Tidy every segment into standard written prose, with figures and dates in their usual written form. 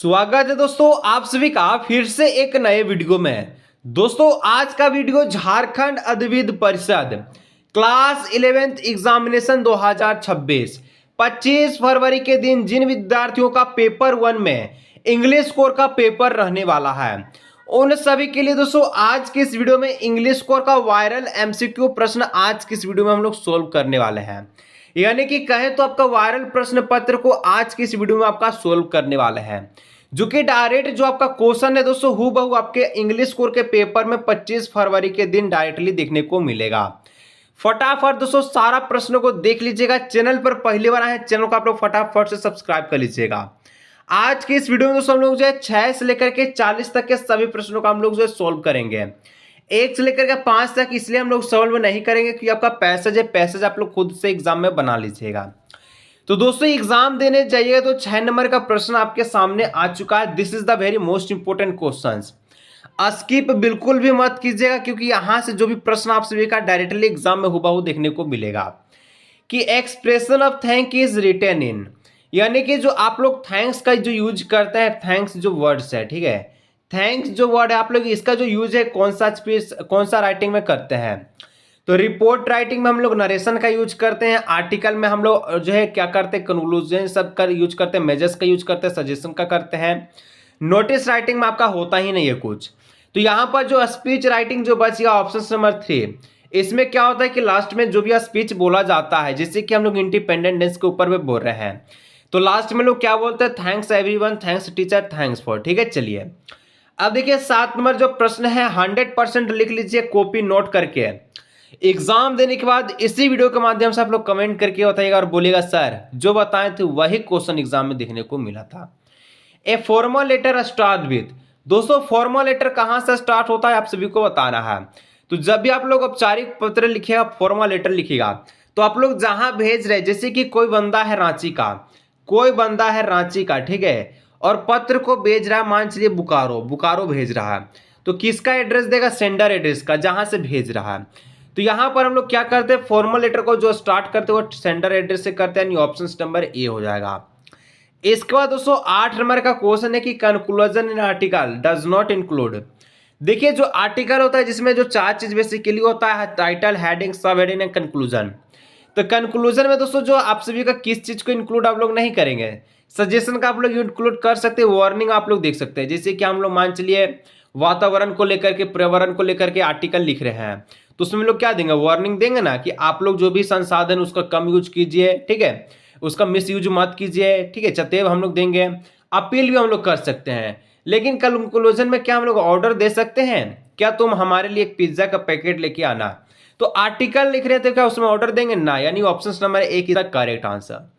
स्वागत है दोस्तों आप सभी का फिर से एक नए वीडियो में। दोस्तों आज का वीडियो झारखंड अधिविद्य परिषद क्लास 11th एग्जामिनेशन 2026 25 फरवरी के दिन जिन विद्यार्थियों का पेपर 1 में इंग्लिश कोर का पेपर रहने वाला है उन सभी के लिए दोस्तों आज की इस वीडियो में इंग्लिश कोर का वायरल एमसीक्यू प्रश्न आज की इस वीडियो में हम लोग सोल्व करने वाले हैं। यानी कि कहें तो आपका वायरल प्रश्न पत्र को आज की इस वीडियो में आपका सोल्व करने वाले हैं, जो कि डायरेक्ट जो आपका क्वेश्चन है दोस्तों हूबहू आपके इंग्लिश कोर के पेपर में 25 फरवरी के दिन डायरेक्टली देखने को मिलेगा। फटाफट दोस्तों सारा प्रश्नों को देख लीजिएगा। चैनल पर पहली बार आए हैं, चैनल को आप लोग फटाफट से सब्सक्राइब कर लीजिएगा। आज की इस वीडियो में दोस्तों हम लोग जो है 6 से लेकर के 40 तक के सभी प्रश्नों का हम लोग जो है सोल्व करेंगे। 1 से लेकर के 5 तक इसलिए हम लोग सॉल्व नहीं करेंगे क्योंकि आपका पैसेज आप लोग खुद से एग्जाम में बना लीजिएगा। तो दोस्तों एग्जाम देने जाइएगा तो 6 नंबर का प्रश्न आपके सामने आ चुका है। This is the very most important questions. Skip बिल्कुल भी मत कीजिएगा क्योंकि यहां से जो भी प्रश्न आप सभी का डायरेक्टली एग्जाम में हूबहू देखने को मिलेगा कि expression of thank is written in, यानी कि जो आप लोग थैंक्स का जो यूज करते हैं, थैंक्स जो वर्ड्स है, ठीक है, थैंक्स जो वर्ड है आप लोग इसका जो यूज है कौन सा राइटिंग में करते हैं। तो रिपोर्ट राइटिंग में हम लोग नरेशन का यूज करते हैं, आर्टिकल में हम लोग जो है क्या करते हैं कंक्लूजन सब का यूज करते हैं, मेजर्स का यूज करते हैं, सजेशन का करते हैं। नोटिस राइटिंग में आपका होता ही नहीं है कुछ। तो यहाँ पर जो स्पीच राइटिंग जो बच गया ऑप्शन नंबर 3, इसमें क्या होता है कि लास्ट में जो भी स्पीच बोला जाता है जिससे कि हम लोग इंडिपेंडेंस डे के ऊपर में बोल रहे हैं तो लास्ट में लोग क्या बोलते हैं, thanks everyone, thanks teacher, thanks for. ठीक है, चलिए अब देखिए 7 नंबर जो प्रश्न है 100% लिख लीजिए कॉपी नोट करके। एग्जाम देने के बाद इसी वीडियो के माध्यम से आप लोग कमेंट करके बताइएगा और बोलिएगा सर जो बताए थे वही क्वेश्चन एग्जाम में देखने को मिला था। A formal letter start with, दोस्तों फॉर्मल लेटर कहां से स्टार्ट होता है आप सभी को बताना है। तो जब भी आप लोग औपचारिक पत्र लिखिएगा, फॉर्मल लेटर लिखिएगा तो आप लोग जहां भेज रहे, जैसे कि कोई बंदा है रांची का, ठीक है, और पत्र को भेज रहा है मान चलिए बुकारो भेज रहा है तो किसका एड्रेस देगा, सेंडर एड्रेस का, जहां से भेज रहा है। तो यहां पर हम लोग क्या करते हैं, फॉर्मल लेटर को जो स्टार्ट करते हैं वो सेंडर एड्रेस से करते हैं, ऑप्शन नंबर ए हो जाएगा। इसके बाद दोस्तों 8 नंबर का क्वेश्चन है कि conclusion in article does not include. देखिए जो आर्टिकल होता है जिसमें जो 4 चीज बेसिकली होता है, टाइटल, हेडिंग, सब हेडिंग एंड कंक्लूजन। तो कंक्लूजन में दोस्तों जो आप सभी का किस चीज को इंक्लूड आप लोग नहीं करेंगे, सजेशन का आप लोग इंक्लूड कर सकते हैं, वार्निंग आप लोग देख सकते हैं। जैसे कि हम लोग मान चलिए वातावरण को लेकर के, पर्यावरण को लेकर के आर्टिकल लिख रहे हैं तो उसमें लोग क्या देंगे, वार्निंग देंगे ना कि आप लोग जो भी संसाधन उसका कम यूज कीजिए, ठीक है, उसका मिस यूज मत कीजिए, ठीक है, चतेव हम लोग देंगे। अपील भी हम लोग कर सकते हैं। लेकिन कंक्लूजन में क्या हम लोग ऑर्डर दे सकते हैं, क्या तुम हमारे लिए एक पिज्जा का पैकेट लेके आना। तो आर्टिकल लिख रहे थे क्या उसमें ऑर्डर देंगे ना, यानी option number 1 is the correct answer.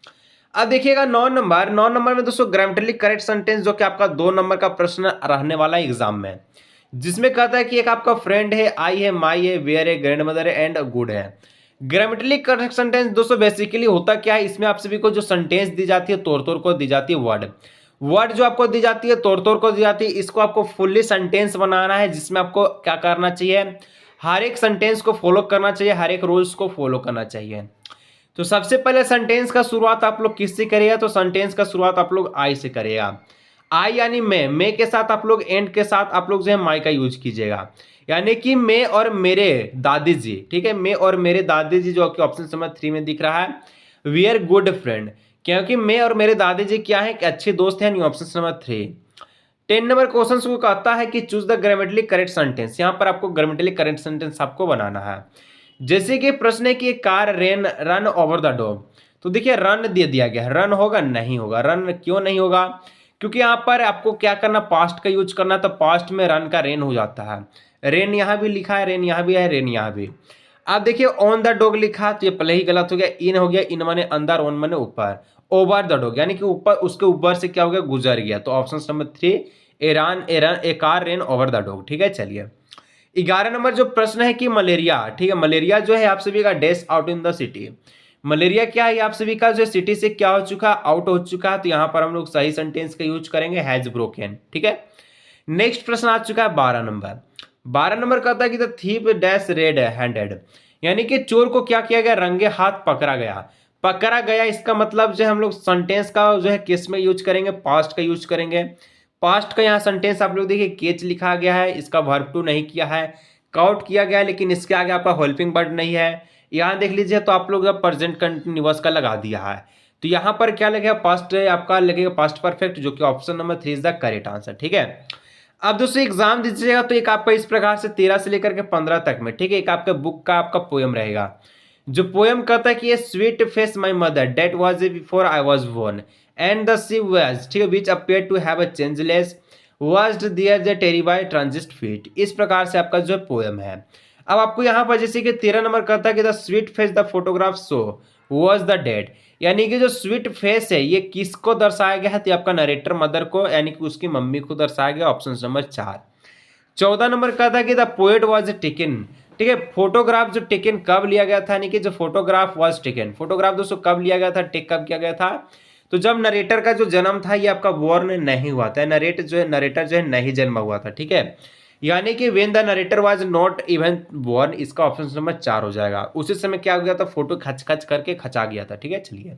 अब देखिएगा 9 नंबर में दोस्तों ग्रामेटिकली करेक्ट सेंटेंस जो कि आपका 2 नंबर का प्रश्न रहने वाला है एग्जाम में, जिसमें कहता है कि एक आपका फ्रेंड है, आई है, माई है, वेयर है, ग्रैंड मदर है एंड गुड है। ग्रामेटिकली करेक्ट सेंटेंस दोस्तों बेसिकली होता क्या है, इसमें आप सभी को जो सेंटेंस दी जाती है तोड़ को दी जाती है, वर्ड जो आपको दी जाती है तोड़ को दी जाती है, इसको आपको फुल्ली सेंटेंस बनाना है जिसमें आपको क्या करना चाहिए, हर एक सेंटेंस को फॉलो करना चाहिए, हर एक रूल्स को फॉलो करना चाहिए। तो सबसे पहले सेंटेंस का शुरुआत आप लोग किससे करिएगा, तो सेंटेंस का शुरुआत आप लोग आई से करिएगा। आई यानी मैं के साथ आप लोग एंड के साथ आप लोग जो है माई का यूज कीजिएगा, यानी कि मैं और मेरे दादी जी, ठीक है, मैं और मेरे दादी जी जो कि ऑप्शन नंबर 3 में दिख रहा है, वी आर गुड फ्रेंड, क्योंकि मैं और मेरे दादी जी क्या है कि अच्छे दोस्त हैं, ऑप्शन नंबर 3। 10 नंबर क्वेश्चन को कहता है कि choose the grammatically correct sentence. यहाँ पर आपको ग्रामेटिकली करेक्ट सेंटेंस आपको बनाना है। जैसे कि प्रश्न है कि car run over the dog, तो देखिए रन दे दिया गया है, रन होगा नहीं होगा, रन क्यों नहीं होगा, क्योंकि यहाँ पर आपको क्या करना, पास्ट का यूज करना, तो पास्ट में रन का रेन हो जाता है। रेन यहाँ भी लिखा है, रेन यहाँ भी है, रेन यहाँ भी। अब देखिए ऑन द डॉग लिखा तो ये पहले ही गलत हो गया, इन हो गया, इन माने अंदर, ऑन माने ऊपर, ओवर द डॉग यानी कि ऊपर, उसके ऊपर से क्या हो गया, गुजर गया। तो option number 3 A car rain over the dog. ठीक है, चलिए 11 नंबर जो प्रश्न है कि मलेरिया, ठीक है, मलेरिया जो है आप सभी का dash out in the city. Malaria क्या है आप सभी का जो सिटी से क्या हो चुका, आउट हो चुका है। तो यहां पर हम लोग सही सेंटेंस का यूज करेंगे, हैज ब्रोकन। ठीक है, नेक्स्ट प्रश्न आ चुका है 12 नंबर कहता है कि the thief dash red handed, यानी कि चोर को क्या किया गया, रंगे हाथ पकड़ा गया। पकड़ा गया, इसका मतलब जो है हम लोग सेंटेंस का जो है किस में यूज करेंगे, पास्ट का यूज करेंगे। पास्ट का यहाँ सेंटेंस आप लोग देखिए केच लिखा गया है, इसका वर्ब टू नहीं किया है, काउट किया गया है, लेकिन इसके आगे आपका हेल्पिंग वर्ड नहीं है। यहाँ देख लीजिए तो आप लोग प्रेजेंट कंटिन्यूअस का लगा दिया है, तो यहाँ पर क्या लगेगा, पास्ट आपका लगेगा पास्ट परफेक्ट, जो कि option number 3 is the correct answer. ठीक है, अब दोस्तों एग्जाम दीजिएगा तो एक आपका इस प्रकार से 13 से लेकर के 15 तक में, ठीक है, एक आपके बुक का आपका पोयम रहेगा, जो पोयम कहता है कि ये sweet face my mother date was before I was born and the sea was, ठीक है, which appear to have a changeless was there the terribly transient feet. इस प्रकार से आपका जो पोयम है। अब आपको यहाँ पर जैसे कि 13 नंबर कहता है कि the sweet face the photograph show was the dead, यानी कि जो स्वीट फेस है ये किसको दर्शाया गया है, तो आपका नरेटर मदर को, यानी कि उसकी मम्मी को दर्शाया गया, ऑप्शन नंबर 4। 14 नंबर का था कि द पोएट वाज टेकन, ठीक है, फोटोग्राफ जो टेकन कब लिया गया था, यानी कि जो फोटोग्राफ वाज टेकन, फोटोग्राफ दोस्तों कब लिया गया था, टेक कब किया गया था, तो जब नरेटर का जो जन्म था ये आपका बोर्न नही हुआ था, नरेटर जो है नहीं जन्मा हुआ था। ठीक है, यानी कि when the narrator was not even born, इसका ऑप्शन नंबर 4 हो जाएगा। उसी समय क्या हो गया था, फोटो खच खच करके खचा गया था। ठीक है, चलिए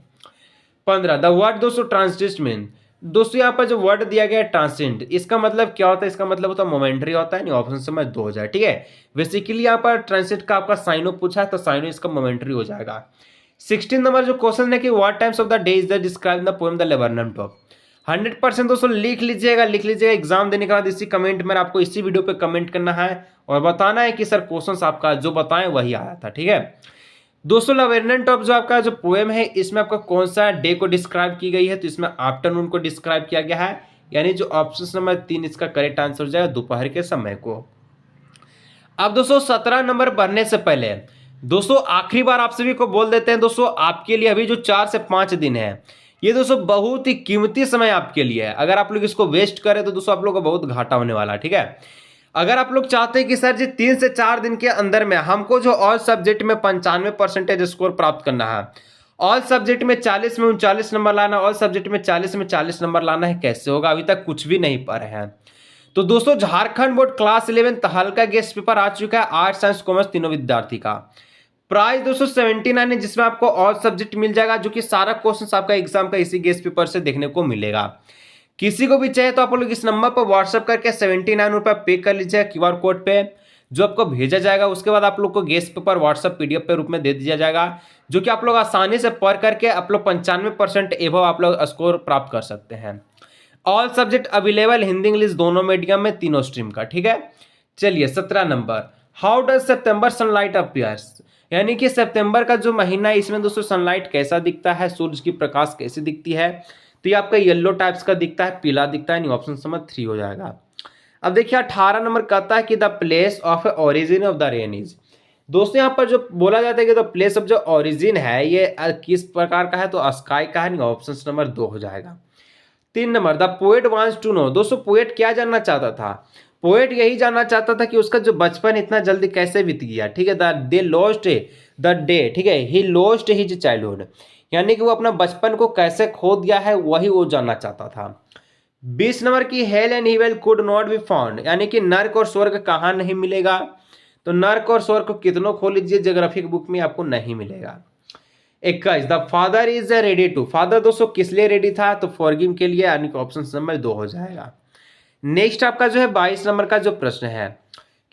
15 द वर्ड दोस्तों ट्रांसजेंट मीन, दोस्तों यहाँ पर जो वर्ड दिया गया है ट्रांसेंट, इसका मतलब क्या होता है, इसका मतलब होता है मोमेंट्री होता है, नहीं ऑप्शन समझ 2 हो जाए। ठीक है, बेसिकली यहाँ पर ट्रांसेंट का आपका साइनो पूछा है, तो साइनो इसका मोमेंट्री हो जाएगा। 16 नंबर जो क्वेश्चन है कि what times of the day is the describe the poem the laburnum top. 100% दोस्तों लिख लीजिएगा एग्जाम देने के बाद इसी कमेंट में आपको इसी वीडियो पे कमेंट करना है और बताना है कि सर क्वेश्चंस आपका जो बताएं वही आया था। ठीक है दोस्तों, लवेरनेंट ऑफ जो आपका जो पोएम है इसमें आपका कौन सा डे को डिस्क्राइब की गई है, तो इसमें आफ्टरनून को डिस्क्राइब किया गया है, यानी जो ऑप्शन नंबर 3 इसका करेक्ट आंसर हो जाएगा, दोपहर के समय को। अब दोस्तों 17 नंबर बढ़ने से पहले दोस्तों आखिरी बार आप सभी को बोल देते हैं दोस्तों, आपके लिए अभी जो 4 से 5 दिन है ये दोस्तों बहुत ही कीमती समय आपके लिए है। अगर आप लोग इसको वेस्ट करें तो दोस्तों आप लोग को बहुत घाटा होने वाला है। ठीक है, अगर आप लोग चाहते हैं कि सर जी 3 से 4 दिन के अंदर में हमको जो ऑल सब्जेक्ट में 95% स्कोर प्राप्त करना है, ऑल सब्जेक्ट में 40 में 39 नंबर लाना, ऑल सब्जेक्ट में 40 में 40 नंबर लाना है, कैसे होगा, अभी तक कुछ भी नहीं पा रहे हैं। तो दोस्तों झारखंड बोर्ड क्लास 11 हल्का गेस्ट पेपर आ चुका है, आर्ट्स साइंस कॉमर्स तीनों विद्यार्थी का। प्राइस दोस्तों 79 है, जिसमें आपको ऑल सब्जेक्ट मिल जाएगा, जो कि सारा क्वेश्चन आपका एग्जाम का इसी गेस्ट पेपर से देखने को मिलेगा। किसी को भी चाहिए तो आप लोग इस नंबर पर व्हाट्सअप करके 79 रुपये पे कर लीजिएगा QR कोड पे, जो आपको भेजा जाएगा। उसके बाद आप लोग को गेस्ट पेपर व्हाट्सअप PDF पे रूप में दे दिया जाएगा, जो कि आप लोग आसानी से पढ़ करके आप लोग 95% एबव आप लोग स्कोर प्राप्त कर सकते हैं। All subject available Hindi English दोनों मीडियम में, तीनों स्ट्रीम का। ठीक है, चलिए 17 number, how does September sunlight appears, यानी कि सितंबर का जो महीना है इसमें दोस्तों सनलाइट कैसा दिखता है, सूरज की प्रकाश कैसी दिखती है, तो ये आपका येलो टाइप्स का दिखता है, पीला दिखता है, नहीं ऑप्शन नंबर 3 हो जाएगा। अब देखिए 18 नंबर कहता है कि the place of origin of the rain is, दोस्तों यहाँ पर जो बोला जाता है कि द प्लेस ऑफ जो ओरिजिन है ये किस प्रकार का है, तो स्काई का है, नहीं ऑप्शन नंबर 2 हो जाएगा। 3 number the poet wants to know, दोस्तों पोएट क्या जानना चाहता था, पोएट यही जानना चाहता था कि उसका जो बचपन इतना जल्दी कैसे बीत गया। ठीक है, दे लॉस्ट द डे, ठीक है, ही लॉस्ट हिज चाइल्डहुड, यानी कि वो अपना बचपन को कैसे खो दिया है वही वो जानना चाहता था। 20 नंबर की hell and heaven could not be found, यानी कि नर्क और स्वर्ग कहाँ नहीं मिलेगा, तो नर्क और स्वर्ग को कितनों खो लीजिए ज्योग्राफी की बुक में आपको नहीं मिलेगा। 21 the father is ready to, father दोस्तों किस लिए रेडी था, तो फॉरगिव के लिए, यानी कि ऑप्शन नंबर 2 हो जाएगा। नेक्स्ट आपका जो है 22 नंबर का जो प्रश्न है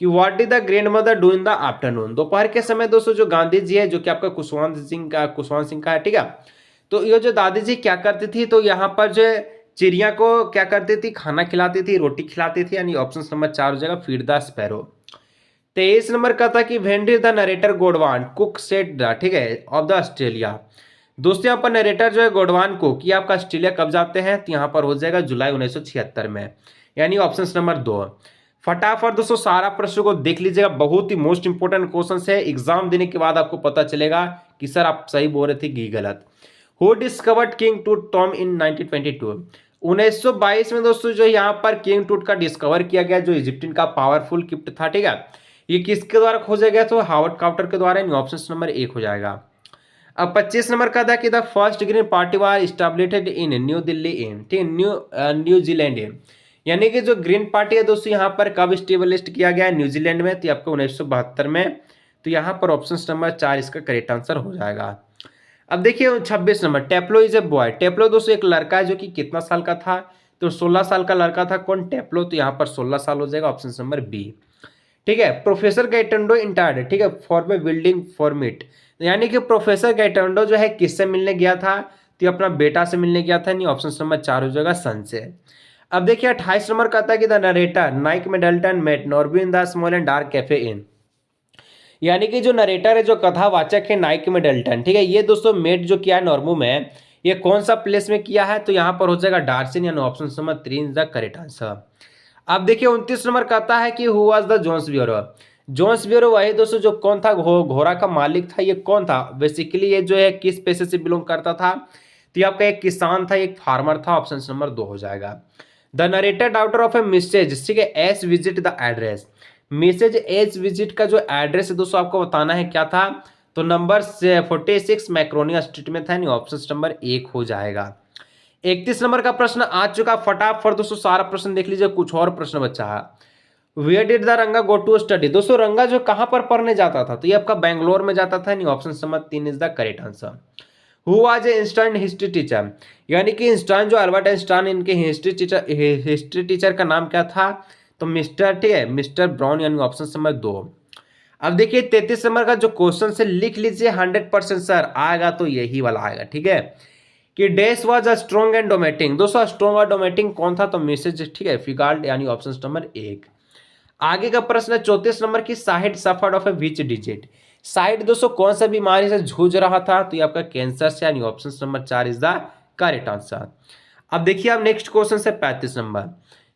कि what did the grand mother do in the afternoon, दोपहर के समय दोस्तों जो गांधी जी है, जो कि आपका कुशवंत सिंह का है। ठीक है, तो ये जो दादी जी क्या करती थी, तो यहाँ पर जो चिड़िया को क्या करती थी, खाना खिलाती थी, रोटी खिलाती थी, यानी ऑप्शन नंबर 4 हो जाएगा, फीड द स्पैरो। 23 नंबर का था कि when did the narrator Godwin cook set the, ठीक है, ऑफ द ऑस्ट्रेलिया, दोस्तों यहाँ पर नरेटर जो है गोडवान कुक ये आपका ऑस्ट्रेलिया कब जाते हैं, तो यहाँ पर हो जाएगा जुलाई 1976 में, यानी ऑप्शन नंबर 2। फटाफट दोस्तों सारा प्रश्न को देख लीजिएगा, बहुत ही मोस्ट इंपोर्टेंट क्वेश्चन है, एग्जाम देने के बाद आपको पता चलेगा कि सर आप सही बोल रहे थे कि गलत। हु डिस्कवर्ड किंग टूट टॉम इन 1922, 1922 में दोस्तों जो यहाँ पर किंग टूट का डिस्कवर किया गया, जो इजिप्टियन का पावरफुल गिफ्ट था। ठीक है, ये किसके द्वारा खोजा गया, तो हावर्ड कार्टर के द्वारा, ऑप्शन नंबर 1 हो जाएगा। अब 25 नंबर का था कि the first Green Party war established in New Delhi in, ठीक, न्यूजीलैंड इन, यानी कि जो ग्रीन पार्टी है दोस्तों यहाँ पर कब स्टेबलिश किया गया है, न्यूजीलैंड में, तो आपको 1972 में, तो यहाँ पर ऑप्शन नंबर 4 इसका करेक्ट आंसर हो जाएगा। अब देखिए 26 नंबर, टेप्लो इज ए बॉय। टेप्लो दोस्तों एक लड़का है जो कि कितना साल का था, तो 16 साल का लड़का था। कौन? टेप्लो। तो यहाँ पर 16 साल हो जाएगा, ऑप्शन नंबर बी। ठीक है। प्रोफेसर गैटोंडो इंटार्ड, ठीक है, फॉर वे बिल्डिंग फॉर्मिट, यानी कि प्रोफेसर गैटोंडो जो है किससे मिलने गया था, तो अपना बेटा से मिलने गया था। नहीं, ऑप्शन नंबर 4 हो जाएगा, सन से। अब देखिए 28 नंबर का था कि the narrator Nike Middleton met Norbin the small and dark cafe in, यानी कि जो नरेटर है, जो कथावाचक है नाइक मिडल्टन, ठीक है, ये दोस्तों मेट जो किया है नॉर्मू में, ये कौन सा प्लेस में किया है, तो यहाँ पर हो जाएगा डार्सिन, यानी option number 3 is the correct answer. अब देखिए 29 नंबर कहता है कि who was the Jones Bureau. Jones Bureau वही दोस्तों जो कौन था, घोड़ा का मालिक था। ये कौन था बेसिकली, ये जो है किस पेशे से बिलोंग करता था, तो ये आपका एक किसान था, एक फार्मर था। ऑप्शन नंबर 2 हो जाएगा। The narrator daughter of A message, ठीक है, S visit the address. Message S visit का जो एड्रेस है दोस्तों आपको बताना है क्या था, तो नंबर 46 मैक्रोनिया स्ट्रीट में था। ऑप्शन नंबर 1 हो जाएगा। 31 नंबर का प्रश्न आ चुका, फटाफट दोस्तों सारा प्रश्न देख लीजिए, कुछ और प्रश्न बचा है। वेयर डिड द रंगा गो टू स्टडी। दोस्तों रंगा जो कहां पर पढ़ने जाता था, तो ये आपका बेंगलोर में जाता था। नहीं, option number 3 is the correct answer. Who was a instant history teacher, यानी कि इंस्टांट जो अल्बर्ट आइंस्टाइन इनके हिस्ट्री टीचर का नाम क्या था, तो मिस्टर, ठीक है, मिस्टर ब्राउन, यानी ऑप्शन नंबर 2। अब देखिए 33 नंबर का जो क्वेश्चन से लिख लीजिए 100% सर आएगा, तो यही वाला आएगा, ठीक है, कि dash was a strong and dominating. दोस्तों स्ट्रॉन्ग और डोमेटिंग कौन था, तो मैसेज, ठीक है, फिगाल्ड, यानी ऑप्शन नंबर 1। आगे का प्रश्न है 34 नंबर की, side suffered of A which digit. Side दोस्तों कौन सा बीमारी से जूझ रहा था, तो ये आपका कैंसर से, यानी option number 4 is the correct answer. अब देखिए आप नेक्स्ट क्वेश्चन से 35 नंबर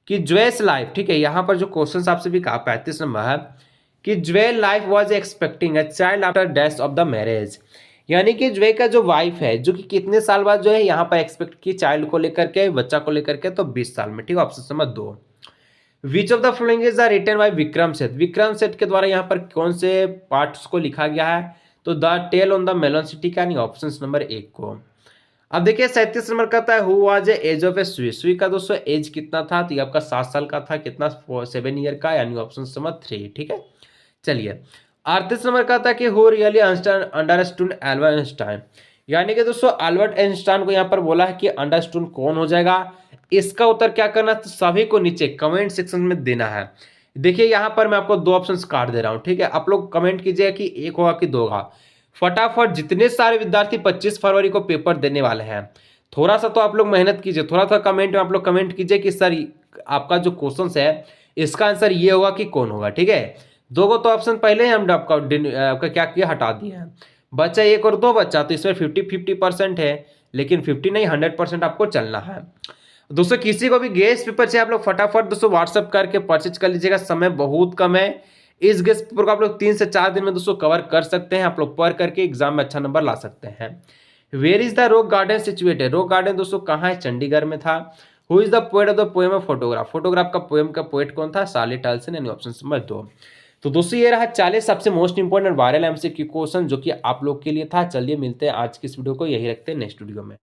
कि ज्वेस लाइफ, ठीक है, यहाँ पर जो क्वेश्चन आपसे भी कहा 35 नंबर है कि jewel life was expecting a child after death of the marriage, यानी कि ज्वे का जो वाइफ है जो कि कितने साल बाद जो है यहाँ पर एक्सपेक्ट की चाइल्ड को लेकर के, बच्चा को लेकर के, तो 20 साल में, ठीक है, option number 2। Which of the following is the written by Vikram Seth. Vikram सेठ के द्वारा यहाँ पर कौन से पार्ट्स को लिखा गया है, तो the tale on the melon city का, यानी ऑप्शन नंबर 1 को। अब देखिए 37 नंबर कहता है हु वाज एज ऑफ ए सुई। सुई का दोस्तों एज कितना था, तो ये आपका 7 साल का था। कितना? 7 ईयर का, यानी ऑप्शन नंबर 3, ठीक है। चलिए 38 नंबर कहता है कि who really understood Albert Einstein, यानी कि दोस्तों अल्बर्ट आइंस्टाइन को यहाँ पर बोला है कि अंडरस्टूड कौन हो जाएगा। इसका उत्तर क्या करना, तो सभी को नीचे कमेंट सेक्शन में देना है। देखिए यहाँ पर मैं आपको 2 ऑप्शंस काट दे रहा हूँ, ठीक है, आप लोग कमेंट कीजिए कि 1 होगा कि 2 होगा। फटाफट जितने सारे विद्यार्थी 25 फरवरी को पेपर देने वाले हैं, थोड़ा सा तो आप लोग मेहनत कीजिए, थोड़ा सा कमेंट में आप लोग कमेंट कीजिए कि सर आपका जो क्वेश्चन है इसका आंसर ये होगा कि कौन होगा, ठीक है। 2 को तो ऑप्शन पहले ही हम आपका क्या किया, हटा दिया है। बच्चा 1 और 2 बच्चा, तो इसमें 50-50% है, लेकिन 50 नहीं 100% आपको चलना है। दोस्तों किसी को भी गेस्ट पेपर चाहिए, आप लोग फटाफट दोस्तों व्हाट्सअप करके परचेज कर लीजिएगा, समय बहुत कम है। इस गेस्ट पेपर को आप लोग 3 से 4 दिन में दोस्तों कवर कर सकते हैं। आप लोग पढ़ करके एग्जाम में अच्छा नंबर ला सकते हैं। Where is the rock garden situated. Rock garden दोस्तों कहाँ है, चंडीगढ़ में था। Who is the poet of the poem of photograph. Photograph का पोएम का पोएट कौन था, साली टालसन, यानी ऑप्शन नंबर 2। तो दोस्तों ये रहा 40 सबसे most important viral MCQ question जो कि आप लोग के लिए था। चलिए मिलते हैं आज की इस वीडियो को यही रखते हैं नेक्स्ट वीडियो में।